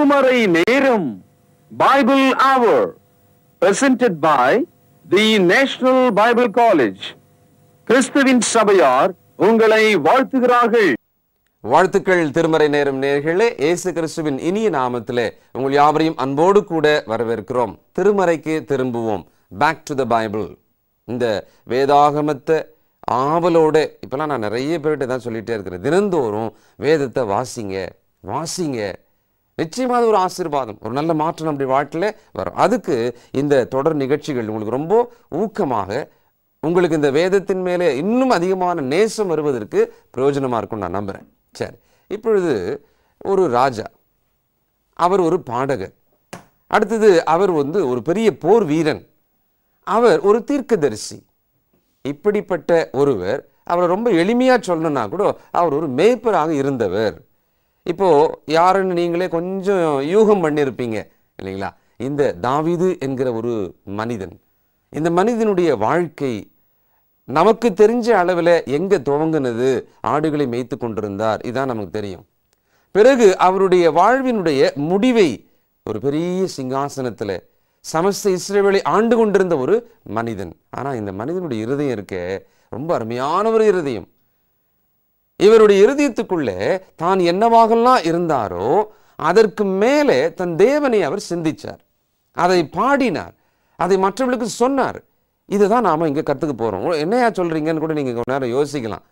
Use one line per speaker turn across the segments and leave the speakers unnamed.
திருமறை நேரம் Bible Hour presented by the National Bible College. கிறிஸ்துவின் சபையார் உங்களை வாழ்த்துகிறார்கள்.
வாழ்த்துக்கள் திருமறை நேரம் நேயர்களே, இயேசு கிறிஸ்துவின் இனிய நாமத்திலே உங்கள் யாவரையும் அன்போடு கூட வரவேற்கிறோம். திருமறைக்கு திரும்புவோம், பேக் டு த பைபிள். இந்த வேதாகமத்தை ஆவலோட இப்பெல்லாம் நான் நிறைய பேர்கிட்ட தான் சொல்லிட்டே இருக்கிறேன், தினந்தோறும் வேதத்தை வாசிங்க. நிச்சயமாக ஒரு ஆசீர்வாதம், ஒரு நல்ல மாற்றம் அப்படி வாழ்க்கையில் வரும். அதுக்கு இந்த தொடர் நிகழ்ச்சிகள் உங்களுக்கு ரொம்ப ஊக்கமாக, உங்களுக்கு இந்த வேதத்தின் மேலே இன்னும் அதிகமான நேசம் வருவதற்கு பிரயோஜனமாக இருக்கும்னு நான் நம்புகிறேன். சரி, இப்பொழுது ஒரு ராஜா, அவர் ஒரு பாடகர், அடுத்தது அவர் ஒரு பெரிய போர் வீரன், அவர் ஒரு தீர்க்கதரிசி. இப்படிப்பட்ட ஒருவர், அவரை ரொம்ப எளிமையாக சொல்லணும்னா கூட அவர் ஒரு மேய்ப்பராக இருந்தவர். இப்போது யாருன்னு நீங்களே கொஞ்சம் யூகம் பண்ணியிருப்பீங்க இல்லைங்களா? இந்த தாவீது என்கிற ஒரு மனிதன், இந்த மனிதனுடைய வாழ்க்கை நமக்கு தெரிஞ்ச அளவில் எங்கே துவங்கினது, ஆடுகளை மேய்த்து கொண்டிருந்தார், இதான் நமக்கு தெரியும். பிறகு அவருடைய வாழ்வினுடைய முடிவை ஒரு பெரிய சிங்காசனத்தில் சமஸ்த இஸ்ரவேலை ஆண்டு கொண்டிருந்த ஒரு மனிதன். ஆனால் இந்த மனிதனுடைய இருதயம் இருக்க ரொம்ப அருமையான ஒரு இருதயம். இவருடைய இருதயத்துக்குள்ளே தான் என்னவாகலாம் இருந்தாரோ அதற்கு மேலே தன் தேவனை அவர் சிந்திச்சார், அதை பாடினார், அதை மற்றவர்களுக்கு சொன்னார். இதை தான் நாம் இங்கே கற்றுக்க போகிறோம். என்னையா சொல்கிறீங்கன்னு கூட நீங்கள் கொஞ்ச நேரம் யோசிக்கலாம்.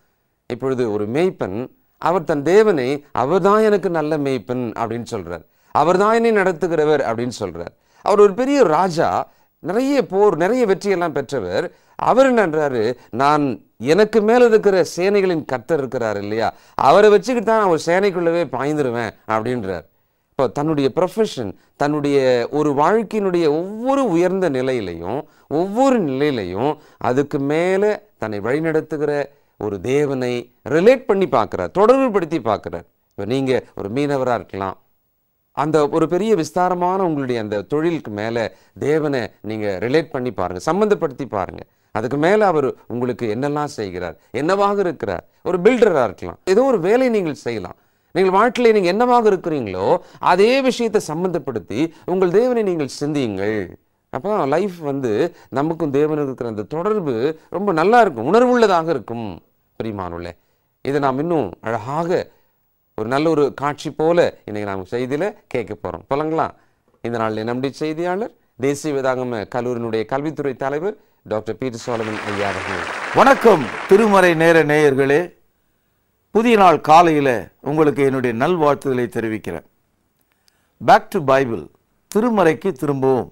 இப்பொழுது ஒரு மேய்ப்பன், அவர் தன் தேவனை, அவர் தான் எனக்கு நல்ல மேய்ப்பன் அப்படின்னு சொல்கிறார், அவர் தான் என்னை நடத்துகிறவர் அப்படின்னு சொல்கிறார். அவர் ஒரு பெரிய ராஜா, நிறைய போர், நிறைய வெற்றியெல்லாம் பெற்றவர். அவர் என்னன்றாரு, நான் எனக்கு மேலே இருக்கிற சேனைகளின் கர்த்தர் இருக்கிறார் இல்லையா, அவரை வச்சுக்கிட்டு தான் அவர் சேனைக்குள்ளவே பாய்ந்துருவேன் அப்படின்றார். இப்போ தன்னுடைய ப்ரொஃபஷன், தன்னுடைய ஒரு வாழ்க்கையினுடைய ஒவ்வொரு உயர்ந்த நிலையிலையும், ஒவ்வொரு நிலையிலையும் அதுக்கு மேலே தன்னை வழிநடத்துகிற ஒரு தேவனை ரிலேட் பண்ணி பார்க்குறார், தொடர்புபடுத்தி பார்க்குறார். இப்போ நீங்கள் ஒரு மீனவராக இருக்கலாம், அந்த ஒரு பெரிய விஸ்தாரமான உங்களுடைய அந்த தொழிலுக்கு மேலே தேவனை நீங்கள் ரிலேட் பண்ணி பாருங்கள், சம்மந்தப்படுத்தி பாருங்கள். அதுக்கு மேலே அவர் உங்களுக்கு என்னெல்லாம் செய்கிறார், என்னவாக இருக்கிறார். ஒரு பில்டராக இருக்கலாம், ஏதோ ஒரு வேலை நீங்கள் செய்யலாம். நீங்கள் வாழ்க்கையில் நீங்கள் என்னவாக இருக்கிறீங்களோ அதே விஷயத்தை சம்மந்தப்படுத்தி உங்கள் தேவனை நீங்கள் சிந்தியுங்கள். அப்போ லைஃப் நமக்கும் தேவனுக்கு இருக்கிற அந்த தொடர்பு ரொம்ப நல்லா இருக்கும், உணர்வுள்ளதாக இருக்கும். பிரியமானவர்களே, இதை நாம் இன்னும் அழகாக ஒரு நல்ல ஒரு காட்சி போல இன்னைக்கு நாம் செய்தியில் கேட்க போகிறோம். சொல்லுங்களா? இந்த நாளில் நம்முடைய செய்தியாளர், தேசிய வேதாகம கல்லூரியினுடைய கல்வித்துறை தலைவர் டாக்டர் பீட்டர் சாலமன் ஐயா அவர்கள்.
வணக்கம் திருமறை நேர நேயர்களே, புதிய நாள் காலையில் உங்களுக்கு என்னுடைய நல்வாழ்த்துதலை தெரிவிக்கிறேன். பேக் டு பைபிள், திருமறைக்கு திரும்பவும்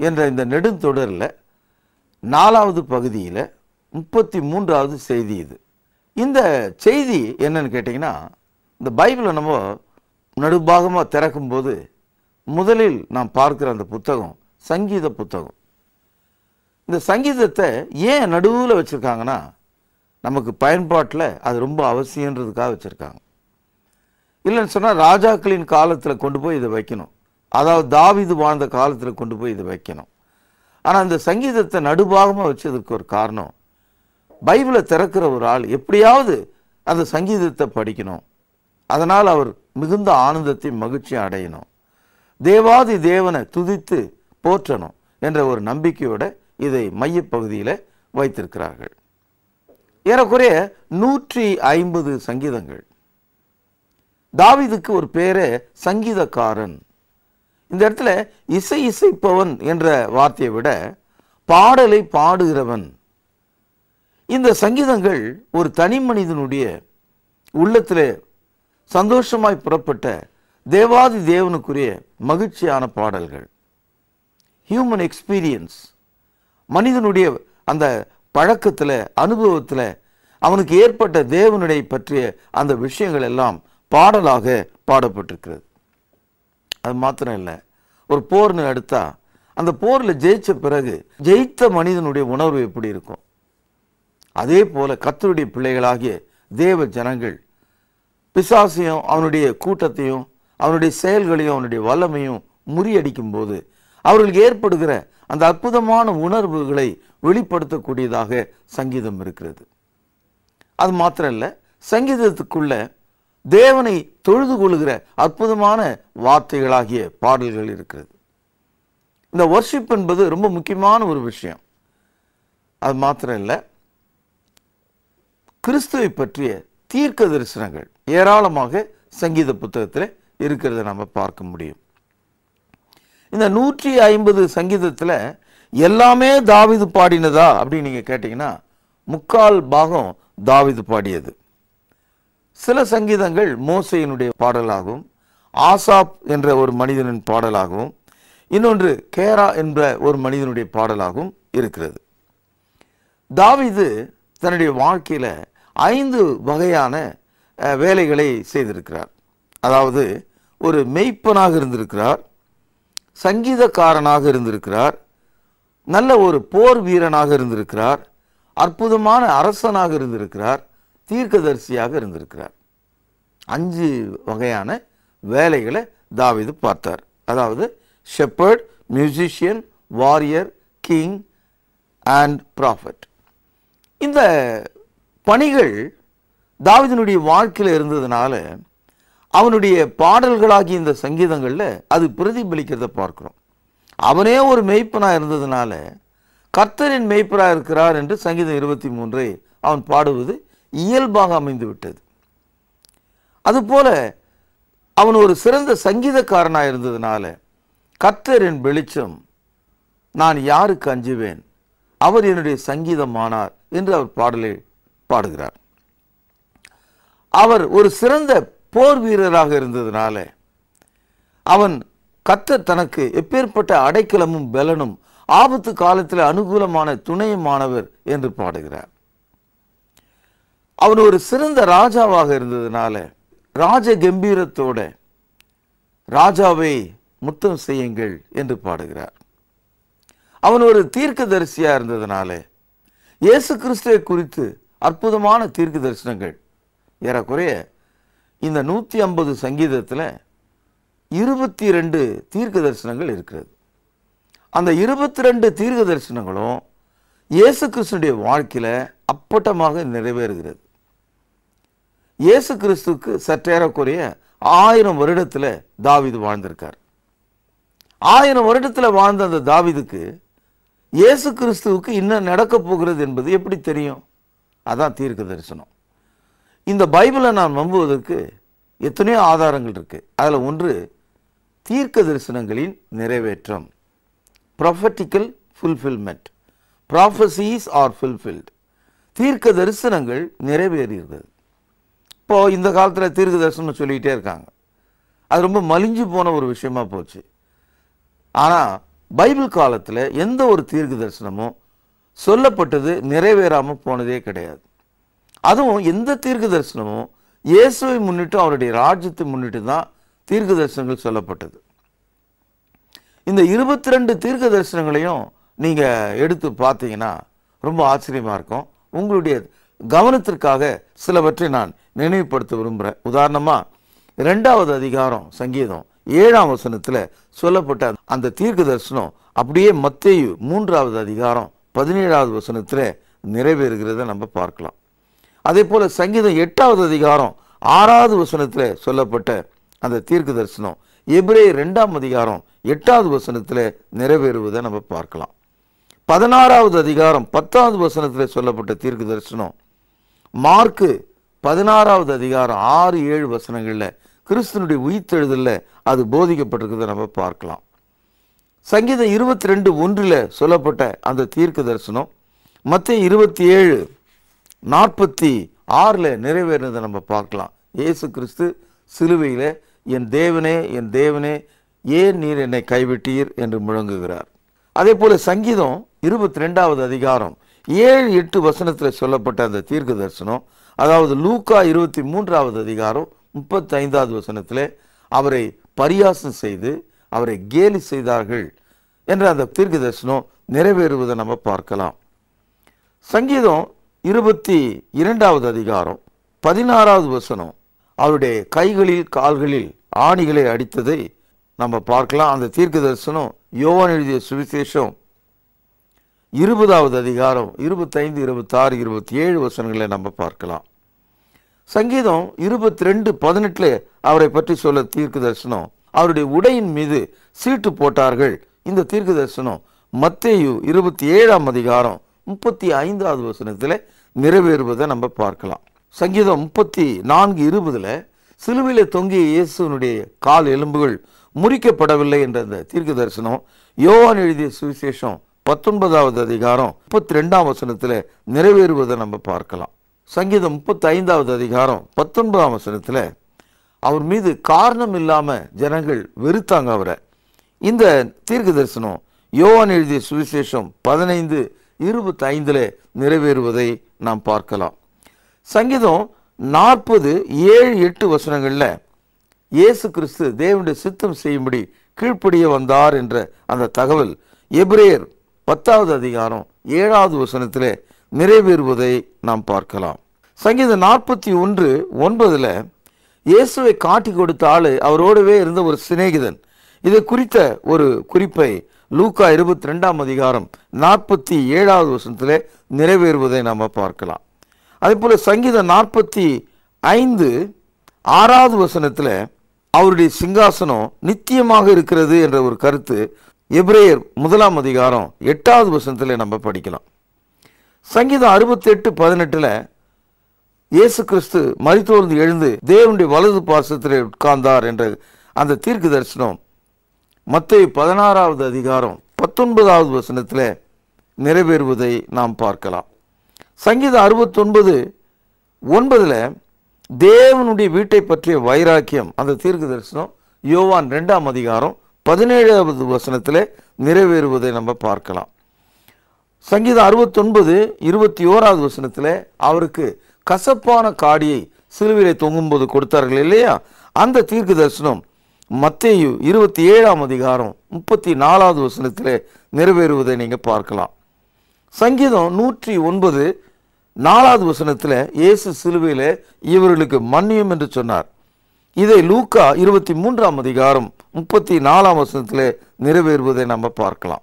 என்ற இந்த நெடுந்தொடரில் 4வது பகுதியில் 33வது செய்தி இது. இந்த செய்தி என்னன்னு கேட்டிங்கன்னா, இந்த பைபிளை நம்ம நடுபாகமாக திறக்கும்போது முதலில் நாம் பார்க்குற அந்த புத்தகம் சங்கீத புத்தகம். இந்த சங்கீதத்தை ஏன் நடுவில் வச்சுருக்காங்கன்னா, நமக்கு பயன்பாட்டில் அது ரொம்ப அவசியன்றதுக்காக வச்சுருக்காங்க. இல்லைன்னு சொன்னால் ராஜாக்களின் காலத்தில் கொண்டு போய் இதை வைக்கணும், அதாவது தாவீது வாழ்ந்த காலத்தில் கொண்டு போய் இதை வைக்கணும். ஆனால் இந்த சங்கீதத்தை நடுபாகமாக வச்சதுக்கு ஒரு காரணம், பைபிளை திறக்கிற ஒரு ஆள் எப்படியாவது அந்த சங்கீதத்தை படிக்கணும், அதனால் அவர் மிகுந்த ஆனந்தத்தை மகிழ்ச்சி அடையணும், தேவாதி தேவனை துதித்து போற்றணும் என்ற ஒரு நம்பிக்கையோட இதை மையப்பகுதியில் வைத்திருக்கிறார்கள். ஏறக்குறைய 150 சங்கீதங்கள். தாவீதுக்கு ஒரு பேரே சங்கீதக்காரன். இந்த இடத்துல இசைப்பவன் என்ற வார்த்தையை விட பாடலை பாடுகிறவன். இந்த சங்கீதங்கள் ஒரு தனி மனிதனுடைய உள்ளத்தில் சந்தோஷமாய் புறப்பட்ட தேவாதி தேவனுக்குரிய மகிழ்ச்சியான பாடல்கள். ஹியூமன் எக்ஸ்பீரியன்ஸ், மனிதனுடைய அந்த பழக்கத்தில், அனுபவத்தில் அவனுக்கு ஏற்பட்ட தேவனுடைய பற்றிய அந்த விஷயங்கள் எல்லாம் பாடலாக பாடப்பட்டிருக்கிறது. அது மாத்திரம் இல்லை, ஒரு போர்னு எடுத்தா அந்த போரில் ஜெயித்த பிறகு ஜெயித்த மனிதனுடைய உணர்வு எப்படி இருக்கும், அதே போல கர்த்தருடைய பிள்ளைகளாகிய தேவ ஜனங்கள் பிசாசையும் அவனுடைய கூட்டத்தையும் அவனுடைய செயல்களையும் அவனுடைய வல்லமையும் முறியடிக்கும் போது அவர்களுக்கு ஏற்படுகிற அந்த அற்புதமான உணர்வுகளை வெளிப்படுத்தக்கூடியதாக சங்கீதம் இருக்கிறது. அது மாத்திரம் இல்லை, சங்கீதத்துக்குள்ள தேவனை தொழுது கொள்ளுகிற அற்புதமான வார்த்தைகளாகிய பாடல்கள் இருக்கிறது. இந்த வர்ஷிப் என்பது ரொம்ப முக்கியமான ஒரு விஷயம். அது மாத்திரம் இல்லை, கிறிஸ்துவை பற்றிய தீர்க்க தரிசனங்கள் ஏராளமாக சங்கீத புத்தகத்தில் இருக்கிறத நம்ம பார்க்க முடியும். இந்த 150 சங்கீதத்தில் எல்லாமே தாவீது பாடினதா அப்படின்னு நீங்க கேட்டீங்கன்னா, முக்கால் பாகம் தாவீது பாடியது. சில சங்கீதங்கள் மோசேயினுடைய பாடலாகவும், ஆசாப் என்ற ஒரு மனிதனின் பாடலாகவும், இன்னொன்று கேரா என்ற ஒரு மனிதனுடைய பாடலாகவும் இருக்கிறது. தாவீது தன்னுடைய வாழ்க்கையில 5 வகையான வேலைகளை செய்திருக்கிறார். அதாவது ஒரு மெய்ப்பனாக இருந்திருக்கிறார், சங்கீதக்காரனாக இருந்திருக்கிறார், நல்ல ஒரு போர் வீரனாக இருந்திருக்கிறார், அற்புதமான அரசனாக இருந்திருக்கிறார், தீர்க்கதரிசியாக இருந்திருக்கிறார். 5 வகையான வேலைகளை தாவீது பார்த்தார். அதாவது shepherd, musician, warrior, king and prophet. இந்த பணிகள் தாவீதினுடைய வாழ்க்கையில் இருந்ததுனால அவனுடைய பாடல்களாகிய இந்த சங்கீதங்களில் அது பிரதிபலிக்கிறத பார்க்கிறோம். அவனே ஒரு மெய்ப்பனாக இருந்ததுனால கர்த்தரின் மெய்ப்பராக இருக்கிறார் என்று சங்கீதம் 23 அவன் பாடுவது இயல்பாக அமைந்து விட்டது. அதுபோல அவன் ஒரு சிறந்த சங்கீதக்காரனாக இருந்ததுனால கர்த்தரின் வெளிச்சம், நான் யாருக்கு அஞ்சுவேன், அவர் என்னுடைய சங்கீதமானார் என்று அவர் பாடலை பாடுகிறார். அவர் ஒரு சிறந்த போர் வீரராக இருந்ததுனால அவன் கர்த்தர் தனக்கு எப்பேற்பட்ட அடைக்கலமும் பலனும் ஆபத்து காலத்தில் அனுகூலமான துணையுமானவர் என்று பாடுகிறார். அவன் ஒரு சிறந்த ராஜாவாக இருந்ததுனால ராஜ கம்பீரத்தோட ராஜாவை முத்தம் செய்யுங்கள் என்று பாடுகிறார். அவன் ஒரு தீர்க்கதரிசியா இருந்ததுனால இயேசு கிறிஸ்துவை குறித்து அற்புதமான தீர்க்க தரிசனங்கள் ஏறக்குறைய இந்த 150 சங்கீதத்தில் 22 தீர்க்க தரிசனங்கள் இருக்கிறது. அந்த 22 தீர்க்க தரிசனங்களும் இயேசு கிறிஸ்துடைய வாழ்க்கையில அப்பட்டமாக நிறைவேறுகிறது. இயேசு கிறிஸ்துக்கு சற்றேறக்குறைய 1000 வருடத்தில் தாவீது வாழ்ந்திருக்கார். 1000 வருடத்தில் வாழ்ந்த அந்த தாவீதுக்கு இயேசு கிறிஸ்துவுக்கு இன்னும் நடக்க போகிறது என்பது எப்படி தெரியும்? அதான் தீர்க்க தரிசனம். இந்த பைபிளை நான் நம்புவதற்கு எத்தனையோ ஆதாரங்கள் இருக்கு. அதில் ஒன்று தீர்க்க தரிசனங்களின் நிறைவேற்றம், prophetical fulfilment. Prophecies are fulfilled. தீர்க்க தரிசனங்கள் நிறைவேறுகிறது. இப்போ இந்த காலத்தில் தீர்க்க தரிசனம் சொல்லிக்கிட்டே இருக்காங்க. அது ரொம்ப மலிஞ்சு போன ஒரு விஷயமா போச்சு. ஆனால் பைபிள் காலத்தில் எந்த ஒரு தீர்க்க தரிசனமும் சொல்லப்பட்டது நிறைவேறாமல் போனதே கிடையாது. அதுவும் எந்த தீர்க்க தரிசனமும் இயேசுவை முன்னிட்டு அவருடைய ராஜ்யத்தை முன்னிட்டு தான் தீர்க்க தரிசனங்கள் சொல்லப்பட்டது. இந்த 22 தீர்க்க தரிசனங்களையும் நீங்க எடுத்து பார்த்தீங்கன்னா ரொம்ப ஆச்சரியமா இருக்கும். உங்களுடைய கவனத்திற்காக சிலவற்றை நான் நினைவுபடுத்த விரும்புகிறேன். உதாரணமா 2வது அதிகாரம் சங்கீதம் 7ஆம் வசனத்தில் சொல்லப்பட்ட அந்த தீர்க்க தரிசனம் அப்படியே மத்தேயு 3வது அதிகாரம் 17வது வசனத்தில் நிறைவேறுகிறத நம்ம பார்க்கலாம். அதே போல சங்கீதம் 8வது அதிகாரம் 6வது வசனத்தில் சொல்லப்பட்ட அந்த தீர்க்க தரிசனம் எபிரேயர் 2ஆம் அதிகாரம் 8வது வசனத்தில் நிறைவேறுவதை நம்ம பார்க்கலாம். 16வது அதிகாரம் 10வது வசனத்தில் சொல்லப்பட்ட தீர்க்க தரிசனம் மார்க்கு 16வது அதிகாரம் 6-7 வசனங்களில் கிறிஸ்துனுடைய உயிர்த்தெழுதல்ல அது போதிக்கப்பட்டிருக்கிறத நம்ம பார்க்கலாம். சங்கீதம் 22:1 சொல்லப்பட்ட அந்த தீர்க்க தரிசனம் மத்தேயு 27:46 நிறைவேறினதை நம்ம பார்க்கலாம். இயேசு கிறிஸ்து சிலுவையில் என் தேவனே என் தேவனே ஏன் நீர் என்னை கைவிட்டீர் என்று முழங்குகிறார். அதே போல சங்கீதம் 22வது அதிகாரம் 7-8 வசனத்தில் சொல்லப்பட்ட அந்த தீர்க்க தரிசனம், அதாவது லூக்கா 23வது அதிகாரம் 35வது வசனத்தில் அவரை பரியாசம் செய்து அவரை கேலி செய்தார்கள் என்ற அந்த தீர்க்க தரிசனம் நிறைவேறுவதை நம்ம பார்க்கலாம். சங்கீதம் 22வது அதிகாரம் 16வது வசனம் அவருடைய கைகளில் கால்களில் ஆணிகளை அடித்ததை நம்ம பார்க்கலாம். அந்த தீர்க்க தரிசனம் யோவான் எழுதிய சுவிசேஷம் 20வது அதிகாரம் 25, 26, 27 வசனங்களை நம்ம பார்க்கலாம். சங்கீதம் 22:18 அவரை பற்றி சொல்ல தீர்க்க தரிசனம், அவருடைய உடையின் மீது சீட்டு போட்டார்கள். இந்த தீர்க்க தரிசனம் மத்தேயு 27:35 நிறைவேறுவதை நம்ம பார்க்கலாம். சங்கீதம் 34:20 சிலுவையிலே தொங்கிய இயேசுனுடைய கால் எலும்புகள் முறிக்கப்படவில்லை என்ற அந்த தீர்க்க தரிசனம் யோவான் எழுதிய சுவிசேஷம் 19:32 நிறைவேறுவதை நம்ம பார்க்கலாம். சங்கீதம் 35:19 அவர் மீது காரணம் இல்லாம ஜனங்கள் வெறுத்தாங்க அவரை. இந்த தீர்க்க தரிசனம் யோவான் எழுதிய சுவிசேஷம் 15:25 நிறைவேறுவதை நாம் பார்க்கலாம். சங்கீதம் 40:7-8 இயேசு கிறிஸ்து தேவனுடைய சித்தம் செய்யும்படி கீழ்ப்படிய வந்தார் என்ற அந்த தகவல் எபிரேயர் 10:7 நிறைவேறுவதை நாம் பார்க்கலாம். சங்கீதம் 41:9 இயேசுவை காட்டி கொடுத்த ஆளு அவரோடவே இருந்த ஒரு சிநேகிதன். இதை குறித்த ஒரு குறிப்பை லூக்கா 22:47 நிறைவேறுவதை நாம் பார்க்கலாம். அதே போல சங்கீதம் 45:6 அவருடைய சிங்காசனம் நித்தியமாக இருக்கிறது என்ற ஒரு கருத்து எபிரேயர் 1:8 நம்ம படிக்கலாம். சங்கீதம் 68:18 இயேசு கிறிஸ்து மரித்தோர்ந்து எழுந்து தேவனுடைய வலது பார்சத்திலே உட்கார்ந்தார் என்ற அந்த தீர்க்க தரிசனம் மத்தேயு 16:19 நிறைவேறுவதை நாம் பார்க்கலாம். சங்கீதம் 69:9 தேவனுடைய வீட்டை பற்றிய வைராக்கியம் அந்த தீர்க்க தரிசனம் யோவான் 2:17 நிறைவேறுவதை நம்ம பார்க்கலாம். சங்கீதம் 69:21 அவருக்கு கசப்பான காடியை சிலுவையிலே தொங்கும்போது கொடுத்தார்கள் இல்லையா, அந்த தீர்க்க தரிசனம் மத்தேயு 27:34 நிறைவேறுவதை நீங்க பார்க்கலாம். சங்கீதம் 109:4 இயேசு சிலுவையிலே இவர்களுக்கு மன்னியும் என்று சொன்னார். இதை லூக்கா 23:34 நிறைவேறுவதை நம்ம பார்க்கலாம்.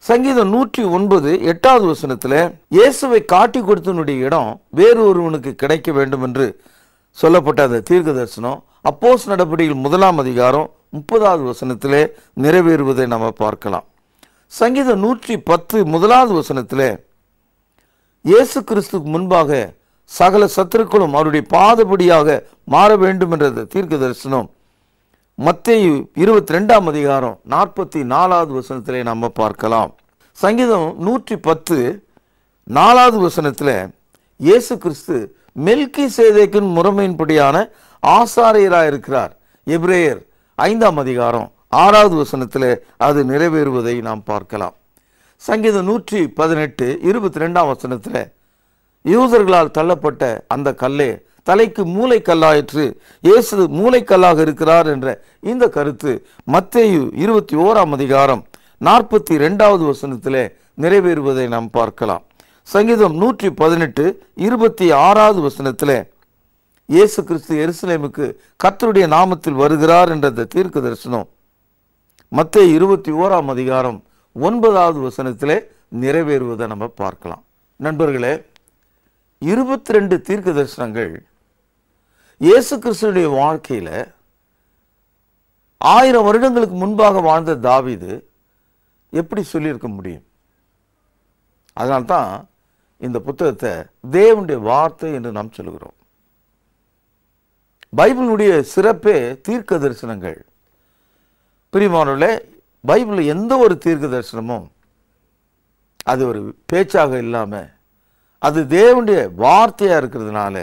சங்கீதம் 109:8 இயேசுவை காட்டி கொடுத்தனுடைய இடம் வேறு ஒருவனுக்கு கிடைக்க வேண்டும் என்று சொல்லப்பட்ட அந்த தீர்க்க தரிசனம் அப்போஸ்தலர் நடபடிகள் 1:30 நிறைவேறுவதை நம்ம பார்க்கலாம். சங்கீதம் 110:1 இயேசு கிறிஸ்துக்கு முன்பாக சகல சத்துருக்களும் அவருடைய பாதபடியாக மாற வேண்டும் என்ற தீர்க்க தரிசனம் மத்தேயு 22:44 நம்ம பார்க்கலாம். சங்கீதம் 110:4 இயேசு கிறிஸ்து மெல்கிசேதேக்கின் முறைமையின்படியான ஆசாரியராக இருக்கிறார். எபிரேயர் 5:6 அது நிறைவேறுவதை நாம் பார்க்கலாம். சங்கீதம் 118:22 யூதர்களால் தள்ளப்பட்ட அந்த கல்லே தலைக்கு மூளைக்கல்லாயிற்று, இயேசு மூளைக்கல்லாக இருக்கிறார் என்ற இந்த கருத்து மத்தேயு 21:42 நிறைவேறுவதை நாம் பார்க்கலாம். சங்கீதம் 118:26 இயேசு கிறிஸ்து எருசலேமுக்கு கர்த்தருடைய நாமத்தில் வருகிறார் என்ற தீர்க்க தரிசனம் மத்தேயு 21:9 நிறைவேறுவதை நம்ம பார்க்கலாம். நண்பர்களே, 22 தீர்க்க தரிசனங்கள் இயேசு கிறிஸ்துடைய வாழ்க்கையில 1000 வருடங்களுக்கு முன்பாக வாழ்ந்த தாவீது எப்படி சொல்லியிருக்க முடியும்? அதனால்தான் இந்த புத்தகத்தை தேவனுடைய வார்த்தை என்று நாம் சொல்கிறோம். பைபிளுடைய சிறப்பே தீர்க்க தரிசனங்கள். பிரியமானவர்களே, பைபிளில் எந்த ஒரு தீர்க்க தரிசனமும் அது ஒரு பேச்சாக இல்லாம அது தேவனுடைய வார்த்தையா இருக்கிறதுனால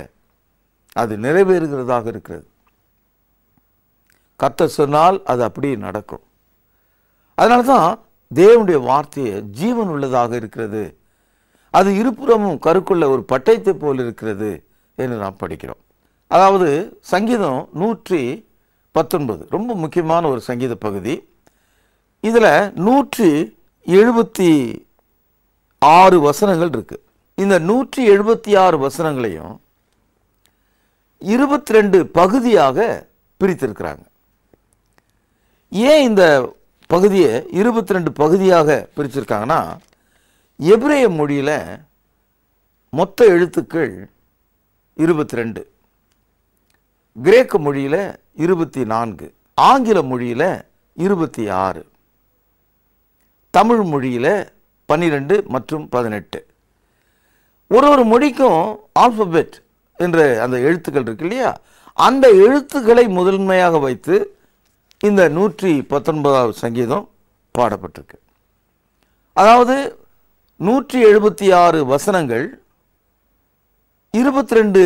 அது நிறைவேறுகிறதாக இருக்கிறது. கர்த்தர் சொன்னால் அது அப்படியே நடக்கும். அதனால தான் தேவனுடைய வார்த்தையை ஜீவன் உள்ளதாக இருக்கிறது, அது இருபுறமும் கருக்குள்ள ஒரு பட்டயத்தை போல் இருக்கிறது என்று நாம் படிக்கிறோம். அதாவது சங்கீதம் 119 ரொம்ப முக்கியமான ஒரு சங்கீத பகுதி. இதுல 176 வசனங்கள் இருக்கு. இந்த 176 வசனங்களையும் 22 பகுதியாக பிரித்திருக்கிறாங்க. ஏன் இந்த பகுதியை 22 பகுதியாக பிரிச்சிருக்காங்கன்னா, எபிரேய மொழியில மொத்த எழுத்துக்கள் 22. கிரேக்க மொழியில் 24, ஆங்கில மொழியில் 26, தமிழ் மொழியில் 12 மற்றும் 18. ஒரு மொழிக்கும் ஆல்பபெட் என்ற அந்த எழுத்துக்கள் இருக்கு இல்லையா, அந்த எழுத்துக்களை முதன்மையாக வைத்து இந்த 119வது சங்கீதம் பாடப்பட்டிருக்கு. அதாவது 176 வசனங்கள் 22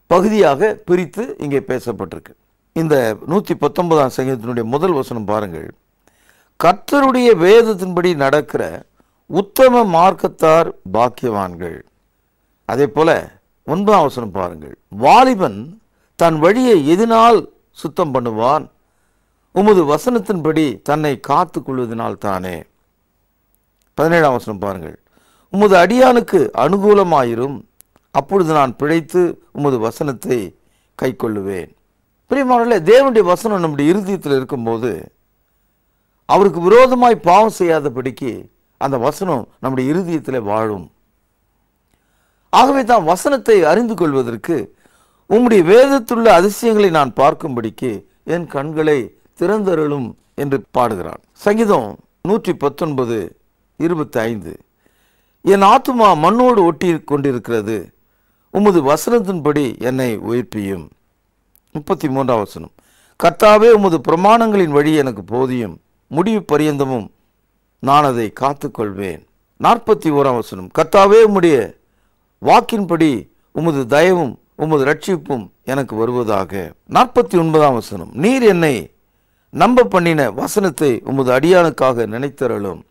பகுதியாக பிரித்து இங்கே பேசப்பட்டிருக்கு. இந்த 119ஆம் சங்கீதத்தினுடைய முதல் வசனம் பாருங்கள். கர்த்தருடைய வேதத்தின்படி நடக்கிற உத்தம மார்க்கத்தார் பாக்கியவான்கள். அதே போல 9ஆம் வசனம் பாருங்கள். வாலிபன் தன் வழியை எதினால் சுத்தம் பண்ணுவான், உமது வசனத்தின்படி தன்னை காத்து கொள்வதனால் தானே. 17ஆம் வசனம் பாருங்கள். உமது அடியானுக்கு அனுகூலமாயிரும், அப்பொழுது நான் பிழைத்து உமது வசனத்தை கை கொள்ளுவேன். பிரியமானவர்களே, தேவனுடைய வசனம் நம்முடைய இருதயத்தில் இருக்கும்போது அவருக்கு விரோதமாய் பாவம் செய்யாதபடிக்கு அந்த வசனம் நம்முடைய இருதயத்தில் வாழும். ஆகவே தான் வசனத்தை அறிந்து கொள்வதற்கு உம்முடைய வேதத்துள்ள அதிசயங்களை நான் பார்க்கும்படிக்கு என் கண்களை திறந்தருளும் என்று பாடுகிறான். சங்கீதம் 119:25. என் ஆத்துமா மண்ணோடு ஒட்டி கொண்டிருக்கிறது, உமது வசனத்தின்படி என்னை உயிர்ப்பியும். 33ஆம் வசனம். கர்த்தாவே, உமது பிரமாணங்களின் வழி எனக்கு போதியும், முடிவு பரியந்தமும் நான் அதை காத்துக்கொள்வேன். 41ஆம் வசனம். கர்த்தாவே, உம்முடைய வாக்கின்படி உமது தயவும் உமது ரட்சிப்பும் எனக்கு வருவதாக. 49ஆம் வசனம். நீர் என்னை நம்ப பண்ணின வசனத்தை உமது அடியானுக்காக நினைத்தருளும்.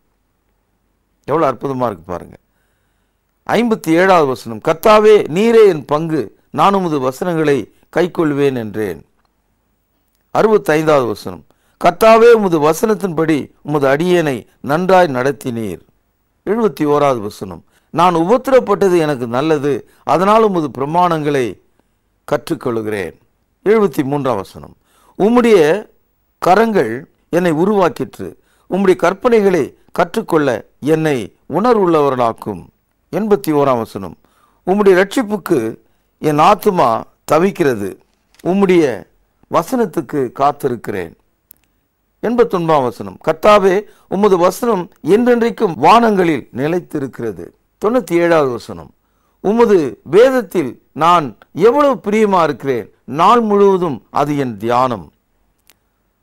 எவ்வளவு அற்புதமா இருக்கு பாருங்க. 57ஆவது வசனம். கர்த்தாவே, நீரே என் பங்கு, நான் உமது வசனங்களை கைக்கொள்வேன் என்றேன். 65ஆவது வசனம். கர்த்தாவே, உமது வசனத்தின்படி உமது அடியேனை நன்றாய் நடத்தினீர். 71ஆவது வசனம். நான் உபத்திரப்பட்டது எனக்கு நல்லது, அதனால் உமது பிரமாணங்களை கற்றுக்கொள்கிறேன். 73ஆம் வசனம். உம்முடைய கரங்கள் என்னை உருவாக்கிற்று, உம்முடைய கற்பனைகளை கற்றுக்கொள்ள என்னை உணர்வுள்ளவர்களாக்கும். 81ஆம் வசனம். உம்முடைய ரட்சிப்புக்கு என் ஆத்துமா தவிக்கிறது, உம்முடைய வசனத்துக்கு காத்திருக்கிறேன். 89ஆம் வசனம். கர்த்தாவே, உமது வசனம் என்றென்றைக்கும் வானங்களில் நிலைத்திருக்கிறது. 97ஆவது வசனம். உமது வேதத்தில் நான் எவ்வளவு பிரியமா இருக்கிறேன், நாள் முழுவதும் அது என் தியானம்.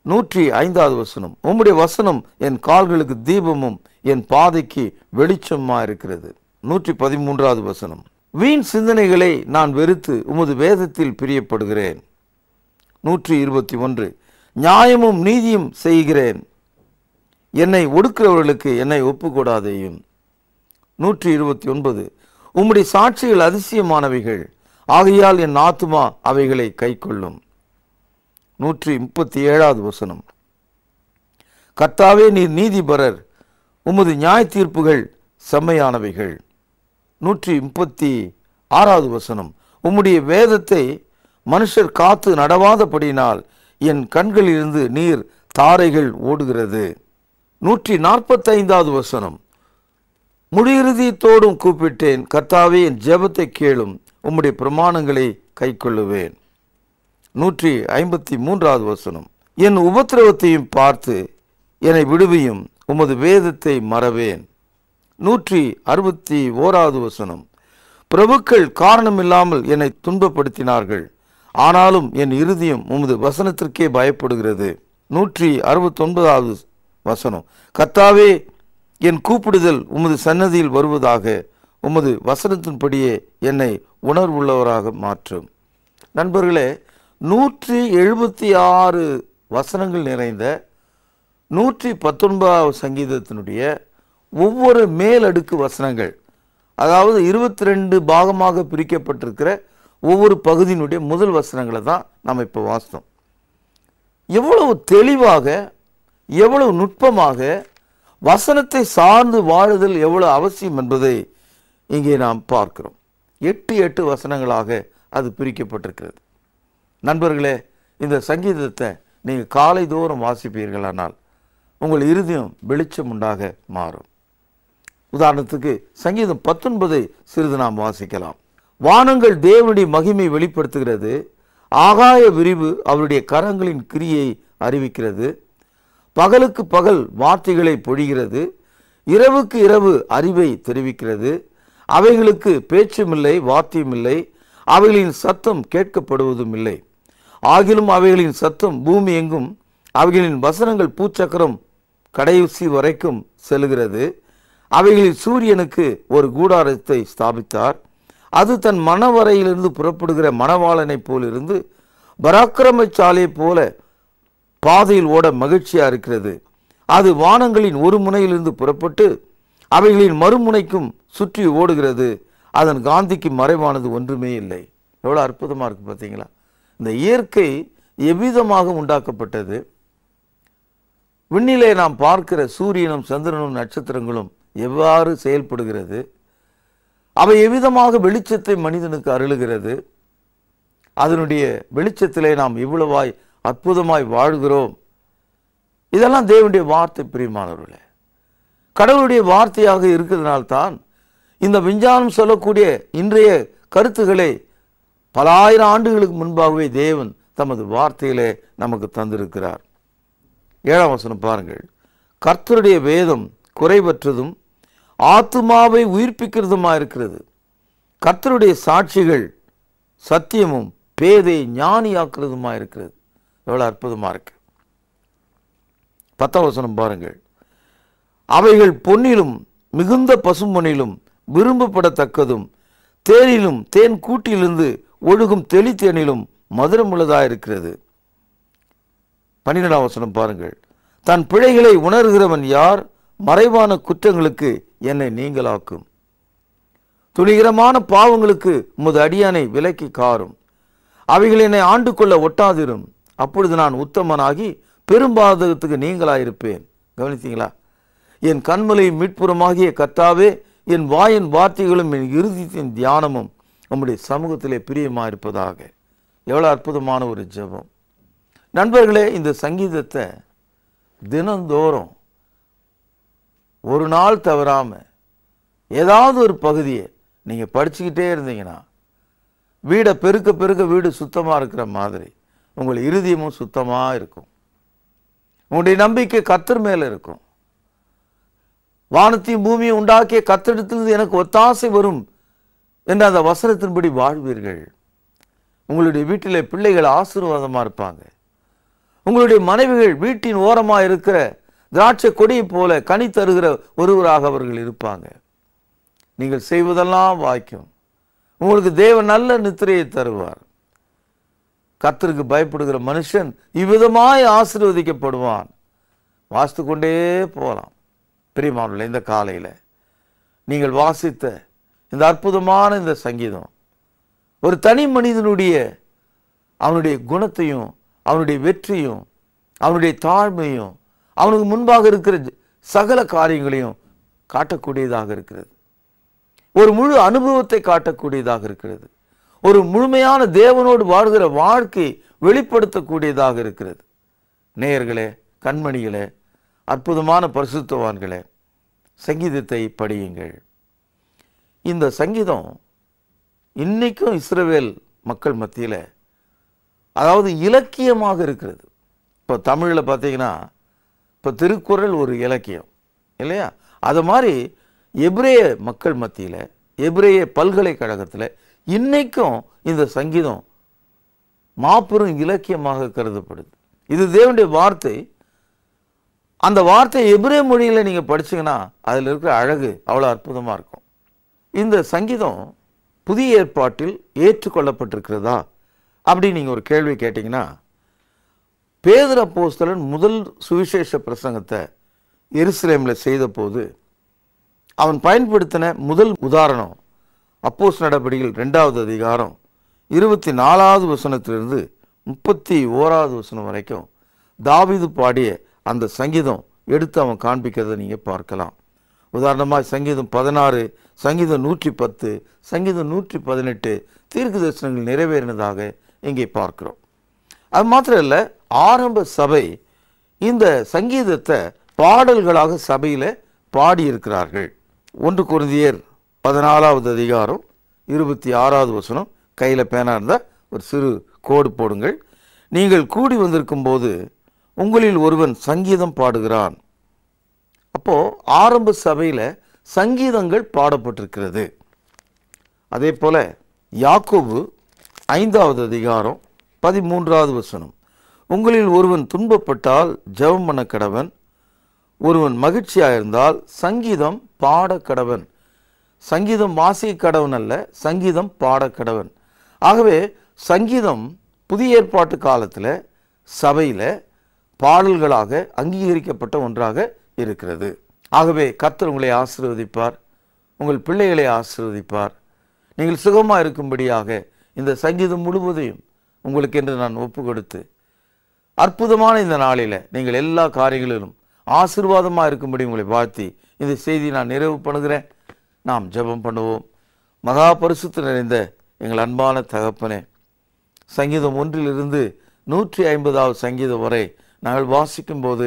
105ஆவது வசனம். உம்முடைய வசனம் என் கால்களுக்கு தீபமும் என் பாதைக்கு வெளிச்சமா இருக்கிறது. 113ஆவது வசனம். வீண் சிந்தனைகளை நான் வெறுத்து உமது வேதத்தில் பிரியப்படுகிறேன். 121. நியாயமும் நீதியும் செய்கிறேன், என்னை ஒடுக்கிறவர்களுக்கு என்னை ஒப்புக்கொடாதேயும். 129. உம்முடைய சாட்சிகள் அதிசயமானவைகள், ஆகையால் என் ஆத்துமா அவைகளை கைக்கொள்ளும். 137ஆவது வசனம். கர்த்தாவே, நீர் நீதிபரர், உமது நியாய தீர்ப்புகள் செம்மையானவைகள். 136ஆவது வசனம். உம்முடைய வேதத்தை மனுஷர் காத்து நடவாதபடியினால் என் கண்களிலிருந்து நீர் தாரைகள் ஓடுகிறது. 145ஆவது வசனம். முடியிறுதியத்தோடும் கூப்பிட்டேன், கர்த்தாவே, என் ஜெபத்தை கேளும், உம்முடைய பிரமாணங்களை கைக்கொள்ளுவேன். 153ஆவது வசனம். என் உபத்திரவத்தையும் பார்த்து என்னை விடுவியும், உமது வேதத்தை மறவேன். 161ஆவது வசனம். பிரபுக்கள் காரணமில்லாமல் என்னை துன்பப்படுத்தினார்கள், ஆனாலும் என் இருதயம் உமது வசனத்திற்கே பயப்படுகிறது. 169ஆவது வசனம். கர்த்தாவே, என் கூப்பிடுதல் உமது சன்னதியில் வருவதாக, உமது வசனத்தின்படியே என்னை உணர்வுள்ளவராக மாற்றும். நண்பர்களே, 176 வசனங்கள் நிறைந்த 119வது சங்கீதத்தினுடைய ஒவ்வொரு மேலடுக்கு வசனங்கள், அதாவது 22 பாகமாக பிரிக்கப்பட்டிருக்கிற ஒவ்வொரு பகுதியினுடைய முதல் வசனங்களை தான் நாம் இப்போ வாசித்தோம். எவ்வளவு தெளிவாக, எவ்வளவு நுட்பமாக வசனத்தை சார்ந்து வாழுதல் எவ்வளவு அவசியம் என்பதை இங்கே நாம் பார்க்கிறோம். 8 வசனங்களாக அது பிரிக்கப்பட்டிருக்கிறது. நண்பர்களே, இந்த சங்கீதத்தை நீங்கள் காலை தோறும் வாசிப்பீர்களானால் உங்கள் இருதயம் வெளிச்சம் உண்டாக மாறும். உதாரணத்துக்கு சங்கீதம் 19 சிறிது நாம் வாசிக்கலாம். வானங்கள் தேவனுடைய மகிமை வெளிப்படுத்துகிறது, ஆகாய விரிவு அவருடைய கரங்களின் கிரியை அறிவிக்கிறது. பகலுக்கு பகல் வார்த்தைகளை பொழிகிறது. இரவுக்கு இரவு அறிவை தெரிவிக்கிறது. அவைகளுக்கு பேச்சுமில்லை, வார்த்தையுமில்லை. அவைகளின் சத்தம் கேட்கப்படுவதும் இல்லை. ஆகிலும் அவைகளின் சத்தம் பூமி எங்கும், அவைகளின் வசனங்கள் பூச்சக்கரம் கடைசி வரைக்கும் செல்கிறது. அவைகளில் சூரியனுக்கு ஒரு கூடாரத்தை ஸ்தாபித்தார். அது தன் மணவரையிலிருந்து புறப்படுகிற மணவாளனை போலிருந்து பராக்கிரமசாலியை போல பாதையில் ஓட மகிழ்ச்சியா இருக்கிறது. அது வானங்களின் ஒரு முனையிலிருந்து புறப்பட்டு அவைகளின் மறுமுனைக்கும் சுற்றி ஓடுகிறது. அதன் காந்திக்கு மறைவானது ஒன்றுமே இல்லை. எவ்வளோ அற்புதமாக இருக்கு பார்த்தீங்களா? இந்த இயற்கை எவ்விதமாக உண்டாக்கப்பட்டது. விண்ணிலே நாம் பார்க்கிற சூரியனும் சந்திரனும் நட்சத்திரங்களும் எவ்வாறு செயல்படுகிறது, அவை எவ்விதமாக வெளிச்சத்தை மனிதனுக்கு அருளுகிறது. அதனுடைய வெளிச்சத்திலே நாம் இவ்வளவாய் அற்புதமாய் வாழ்கிறோம். இதெல்லாம் தேவனுடைய வார்த்தை. பிரியமானவர்களே, கடவுளுடைய வார்த்தையாக இருக்கிறதுனால்தான் இந்த விஞ்ஞானம் சொல்லக்கூடிய இன்றைய கருத்துக்களை பல ஆயிரம் ஆண்டுகளுக்கு முன்பாகவே தேவன் தமது வார்த்தையிலே நமக்கு தந்திருக்கிறார். 7ஆம் வசனம் பாருங்கள். கர்த்தருடைய வேதம் குறைவற்றதும் ஆத்துமாவை உயிர்ப்பிக்கிறதுமா இருக்கிறது. கர்த்தருடைய சாட்சிகள் சத்தியமும் பேதை ஞானியாக்குறதுமா இருக்கிறது. எவ்வளவு அற்புதமா இருக்கு. 10ஆம் வசனம் பாருங்கள். அவைகள் பொன்னிலும் மிகுந்த பசும்பொன்னிலும் விரும்பப்படத்தக்கதும் தேனிலும் தேன் கூட்டிலிருந்து ஒழுகும் தெளித்தேனிலும் மதுரமுள்ளதாயிருக்கிறது. 12ஆம் வசனம் பாருங்கள். தன் பிழைகளை உணர்கிறவன் யார்? மறைவான குற்றங்களுக்கு என்னை நீங்களாக்கும். துணிகரமான பாவங்களுக்கு உமது அடியானை விலக்கி காரும். அவைகள் என்னை ஆண்டு கொள்ள ஒட்டாதிரும். அப்பொழுது நான் உத்தமனாகி பெரும்பாதகத்துக்கு நீங்களாயிருப்பேன். கவனித்தீங்களா? என் கண்மலையும் மீட்புறமாகிய கர்த்தாவே, என் வாயின் வார்த்தைகளும் என் இருதயத்தின் தியானமும் நம்முடைய சமூகத்திலே பிரியமாயிருப்பதாக. எவ்வளவு அற்புதமான ஒரு ஜெபம். நண்பர்களே, இந்த சங்கீதத்தை தினந்தோறும் ஒரு நாள் தவறாம ஏதாவது ஒரு பகுதியை நீங்க படிச்சுக்கிட்டே இருந்தீங்கன்னா, வீடை பெருக்க பெருக்க வீடு சுத்தமா இருக்கிற மாதிரி உங்கள் இருதயமும் சுத்தமா இருக்கும். உங்களுடைய நம்பிக்கை கர்த்தர் மேல இருக்கும். வானத்தையும் பூமியை உண்டாக்கிய கர்த்தரிடத்திலிருந்து எனக்கு ஒத்தாசை வரும் என்ற அந்த வசனத்தின்படி வாழ்வீர்கள். உங்களுடைய வீட்டிலே பிள்ளைகள் ஆசீர்வாதமா இருப்பாங்க. உங்களுடைய மனைவிகள் வீட்டின் ஓரமா இருக்கிற திராட்சை கொடியை போல கனி தருகிற ஒருவராக அவர்கள் இருப்பாங்க. நீங்கள் செய்வதெல்லாம் வாய்க்கும். உங்களுக்கு தேவன் நல்ல நித்திரையை தருவார். கர்த்தருக்கு பயப்படுகிற மனுஷன் இவ்விதமாய் ஆசீர்வதிக்கப்படுவான். வாசித்து கொண்டே போகலாம். பிரியமானவர்களே, இந்த காலையில் நீங்கள் வாசித்த இந்த அற்புதமான இந்த சங்கீதம் ஒரு தனி மனிதனுடைய அவனுடைய குணத்தையும் அவனுடைய வெற்றியும் அவனுடைய தாழ்மையும் அவனுக்கு முன்பாக இருக்கிற சகல காரியங்களையும் காட்டக்கூடியதாக இருக்கிறது. ஒரு முழு அனுபவத்தை காட்டக்கூடியதாக இருக்கிறது. ஒரு முழுமையான தேவனோடு வாழ்கிற வாழ்க்கை வெளிப்படுத்தக்கூடியதாக இருக்கிறது. நேயர்களே, கண்மணிகளே, அற்புதமான பரிசுத்தவான்களே, சங்கீதத்தை படியுங்கள். இந்த சங்கீதம் இன்னைக்கும் இஸ்ரவேல் மக்கள் மத்தியில் அதாவது இலக்கியமாக இருக்கிறது. இப்போ தமிழில் பார்த்தீங்கன்னா இப்போ திருக்குறள் ஒரு இலக்கியம் இல்லையா? அது மாதிரி எபிரேய மக்கள் மத்தியில், எபிரேய பல்கலைக்கழகத்தில் இன்னைக்கும் இந்த சங்கீதம் மாபெரும் இலக்கியமாக கருதப்படுது. இது தேவனுடைய வார்த்தை. அந்த வார்த்தை எபிரேய மொழியில் நீங்கள் படிச்சீங்கன்னா அதில் இருக்கிற அழகு அவ்வளோ அற்புதமாக இருக்கும். இந்த சங்கீதம் புதிய ஏற்பாட்டில் ஏற்றுக்கொள்ளப்பட்டிருக்கிறதா அப்படின்னு நீங்கள் ஒரு கேள்வி கேட்டிங்கன்னா, பேதுரு அப்போஸ்தலன் முதல் சுவிசேஷ பிரசங்கத்தை எருசலேமில் செய்த போது அவன் பயன்படுத்தின முதல் உதாரணம் அப்போஸ்தலர் நடபடிகள் 2ஆவது அதிகாரம் 24வது வசனத்திலிருந்து 31வது வசனம் வரைக்கும் தாவீது பாடிய அந்த சங்கீதம் எடுத்து அவன் காண்பிக்கிறத நீங்கள் பார்க்கலாம். உதாரணமாக சங்கீதம் 16, சங்கீதம் 110, சங்கீதம் 118 தீர்க்க தரிசனங்கள் நிறைவேறினதாக இங்கே பார்க்கிறோம். அது மாத்திரம் இல்லை, ஆரம்ப சபை இந்த சங்கீதத்தை பாடல்களாக சபையில் பாடியிருக்கிறார்கள். 1 கொரிந்தியர் 14வது அதிகாரம் 26வது வசனம், கையில் பேனா இருந்தால் ஒரு சிறு கோடு போடுங்கள். நீங்கள் கூடி வந்திருக்கும் போது உங்களில் ஒருவன் சங்கீதம் பாடுகிறான். அப்போ ஆரம்ப சபையில சங்கீதங்கள் பாடப்பட்டிருக்கிறது. அதே போல யாக்கோபு 5வது அதிகாரம் 13வது வசனம், உங்களில் ஒருவன் துன்பப்பட்டால் ஜெபம் பண்ண கடவன், ஒருவன் மகிழ்ச்சியாயிருந்தால் சங்கீதம் பாட கடவன். சங்கீதம் வாசிக்க கடவன் அல்ல, சங்கீதம் பாட கடவன். ஆகவே சங்கீதம் புதிய ஏற்பாட்டு காலத்தில் சபையில் பாடல்களாக அங்கீகரிக்கப்பட்ட ஒன்றாக இருக்கிறது. ஆகவே கர்த்தர் உங்களை ஆசீர்வதிப்பார், உங்கள் பிள்ளைகளை ஆசீர்வதிப்பார். நீங்கள் சுகமாக இருக்கும்படியாக இந்த சங்கீதம் முழுவதையும் உங்களுக்கு என்று நான் ஒப்பு கொடுத்து அற்புதமான இந்த நாளில் நீங்கள் எல்லா காரியங்களிலும் ஆசீர்வாதமாக இருக்கும்படி உங்களை வாழ்த்தி இந்த செய்தியை நான் நிறைவு பண்ணுகிறேன். நாம் ஜெபம் பண்ணுவோம். மகா பரிசுத்த நிறைந்த எங்கள் அன்பான தகப்பனே, சங்கீதம் 1 150வது சங்கீதம் வரை நாங்கள் வாசிக்கும் போது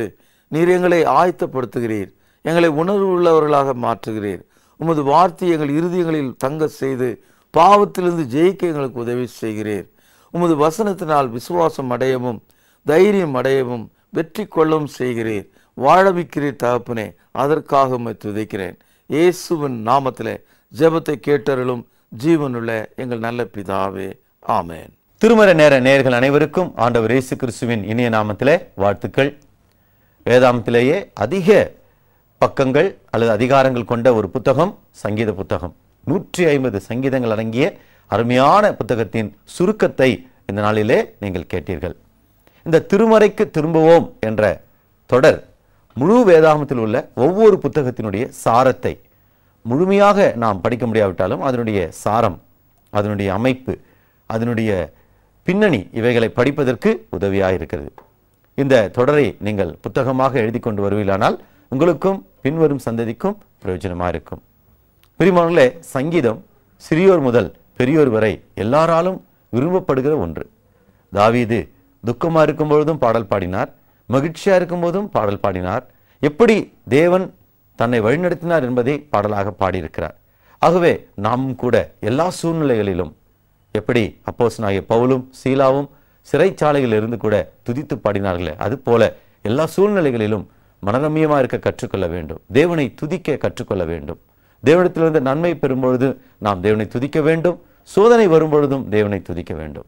நீர் எங்களை ஆயத்தப்படுத்துகிறீர், எங்களை உணர்வு உள்ளவர்களாக மாற்றுகிறீர். உமது வார்த்தை எங்கள் இருதயங்களில் தங்க செய்து பாவத்திலிருந்து ஜெயிக்க எங்களுக்கு உதவி செய்கிறீர். உமது வசனத்தினால் விசுவாசம் அடையவும் தைரியம் அடையவும் வெற்றி கொள்ளவும் செய்கிறீர். வாழவிக்கிறீர் தகப்பனே, அதற்காக உம்மை துதிக்கிறேன். இயேசுவின் நாமத்திலே ஜெபத்தை கேட்டருளும் ஜீவனுள்ள எங்கள் நல்ல பிதாவே, ஆமென்.
திருமறை நேர நேயர்கள் அனைவருக்கும் ஆண்டவர் இயேசு கிறிஸ்துவின் இனிய நாமத்திலே வாழ்த்துக்கள். வேதாமத்திலேயே அதிக பக்கங்கள் அல்லது அதிகாரங்கள் கொண்ட ஒரு புத்தகம் சங்கீத புத்தகம். 150 சங்கீதங்கள் அடங்கிய அருமையான புத்தகத்தின் சுருக்கத்தை இந்த நாளிலே நீங்கள் கேட்டீர்கள். இந்த திருமறைக்கு திரும்புவோம் என்ற தொடர் முழு வேதாகமத்தில் உள்ள ஒவ்வொரு புத்தகத்தினுடைய சாரத்தை முழுமையாக நாம் படிக்க முடியாவிட்டாலும் அதனுடைய சாரம், அதனுடைய அமைப்பு, அதனுடைய பின்னணி இவைகளை படிப்பதற்கு உதவியாக இருக்கிறது. இந்த தொடரை நீங்கள் புத்தகமாக எழுதி கொண்டு வருவீர்களானால் உங்களுக்கும் பின்வரும் சந்ததிக்கும் பிரயோஜனமாக இருக்கும். பிரியமானவர்களே, சங்கீதம் சிறியோர் முதல் பெரியோர் வரை எல்லாராலும் விரும்பப்படுகிற ஒன்று. தாவீது துக்கமாக இருக்கும் பொழுதும் பாடல் பாடினார், மகிழ்ச்சியாக இருக்கும் போதும் பாடல் பாடினார். எப்படி தேவன் தன்னை வழிநடத்தினார் என்பதை பாடலாக பாடியிருக்கிறார். ஆகவே நாமும் கூட எல்லா சூழ்நிலைகளிலும் எப்படி அப்போஸ்தலனாகிய பவுலும் சீலாவும் சிறைச்சாலையில் இருந்து கூட துதித்து பாடினார்களே, அதுபோல எல்லா சூழ்நிலைகளிலும் மனரம்யமாக இருக்க கற்றுக்கொள்ள வேண்டும். தேவனை துதிக்க கற்றுக்கொள்ள வேண்டும். தேவனிடத்திலிருந்து நன்மை பெறும்பொழுது நாம் தேவனை துதிக்க வேண்டும். சோதனை வரும்பொழுதும் தேவனை துதிக்க வேண்டும்.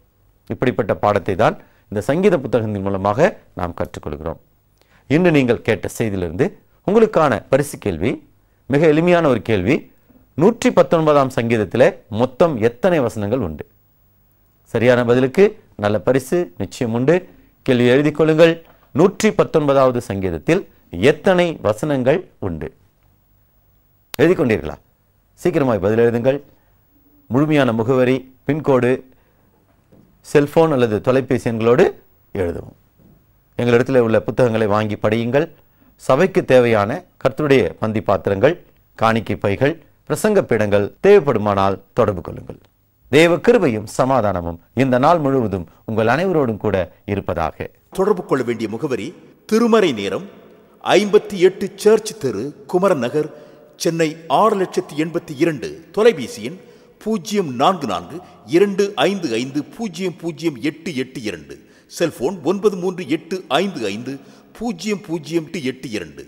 இப்படிப்பட்ட பாடத்தை தான் இந்த சங்கீத புத்தகத்தின் மூலமாக நாம் கற்றுக்கொள்கிறோம். இன்று நீங்கள் கேட்ட செய்தியிலிருந்து உங்களுக்கான பரிசு கேள்வி மிக எளிமையான ஒரு கேள்வி. 119ஆம் சங்கீதத்தில் மொத்தம் எத்தனை வசனங்கள் உண்டு? சரியான பதிலுக்கு நல்ல பரிசு நிச்சயம் உண்டு. கேள்வி எழுதி கொள்ளுங்கள். 119வது சங்கீதத்தில் எத்தனை வசனங்கள் உண்டு? எழுதி கொண்டீர்களா? சீக்கிரமாய் பதில் எழுதுங்கள். முழுமையான முகவரி, பின்கோடு, செல்போன் அல்லது தொலைபேசி எண்களோடு எழுதுவோம். எங்களிடத்தில் உள்ள புத்தகங்களை வாங்கி படியுங்கள். சபைக்கு தேவையான கர்த்தருடைய பந்தி பாத்திரங்கள், காணிக்கை பைகள், பிரசங்க பீடங்கள் தேவைப்படுமானால் தொடர்பு கொள்ளுங்கள். தேவ கிருபையும் சமாதானமும் இந்த நாள் முழுவதும் உங்கள் அனைவரோடும் கூட இருப்பதாக.
தொடர்பு கொள்ள வேண்டிய முகவரி: திருமறை நேரம், 58 சர்ச் தெரு, குமரன் நகர், சென்னை 6,82,000. தொலைபேசி எண் 044255008882. செல்போன் 9385500882.